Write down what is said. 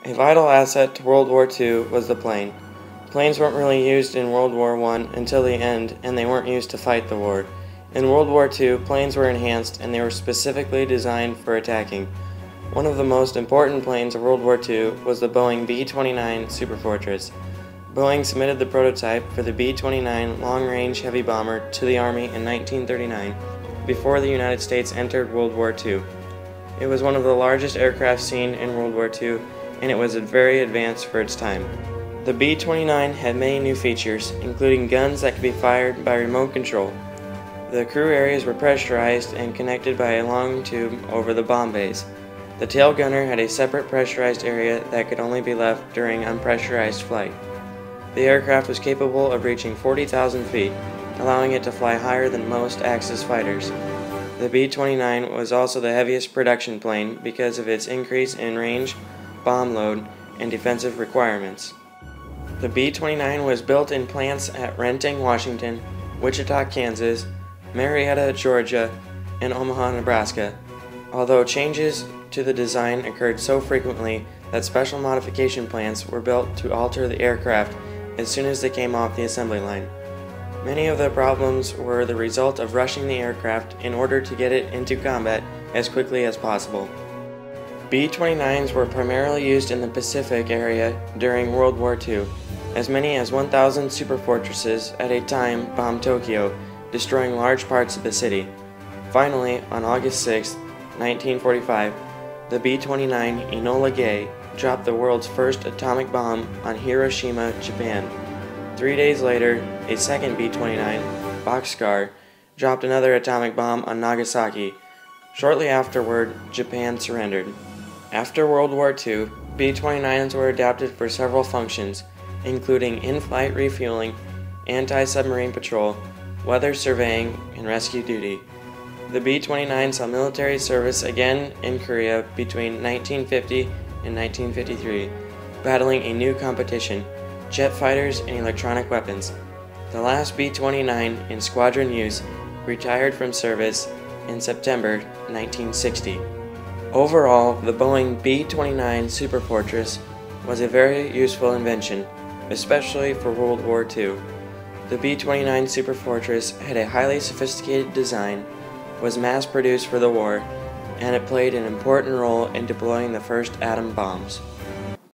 A vital asset to World War II was the plane. Planes weren't really used in World War I until the end, and they weren't used to fight the war. In World War II, planes were enhanced and they were specifically designed for attacking. One of the most important planes of World War II was the Boeing B-29 Superfortress. Boeing submitted the prototype for the B-29 long-range heavy bomber to the Army in 1939, before the United States entered World War II. It was one of the largest aircraft seen in World War II, and it was very advanced for its time. The B-29 had many new features, including guns that could be fired by remote control. The crew areas were pressurized and connected by a long tube over the bomb bays. The tail gunner had a separate pressurized area that could only be left during unpressurized flight. The aircraft was capable of reaching 40,000 feet, allowing it to fly higher than most Axis fighters. The B-29 was also the heaviest production plane because of its increase in range, bomb load, and defensive requirements. The B-29 was built in plants at Renting, Washington, Wichita, Kansas, Marietta, Georgia, and Omaha, Nebraska, although changes to the design occurred so frequently that special modification plants were built to alter the aircraft as soon as they came off the assembly line. Many of the problems were the result of rushing the aircraft in order to get it into combat as quickly as possible. B-29s were primarily used in the Pacific area during World War II. As many as 1,000 superfortresses at a time bombed Tokyo, destroying large parts of the city. Finally, on August 6, 1945, the B-29 Enola Gay dropped the world's first atomic bomb on Hiroshima, Japan. 3 days later, a second B-29, Bockscar, dropped another atomic bomb on Nagasaki. Shortly afterward, Japan surrendered. After World War II, B-29s were adapted for several functions, including in-flight refueling, anti-submarine patrol, weather surveying, and rescue duty. The B-29 saw military service again in Korea between 1950 and 1953, battling a new competition, jet fighters and electronic weapons. The last B-29 in squadron use retired from service in September 1960. Overall, the Boeing B-29 Superfortress was a very useful invention, especially for World War II. The B-29 Superfortress had a highly sophisticated design, was mass-produced for the war, and it played an important role in deploying the first atom bombs.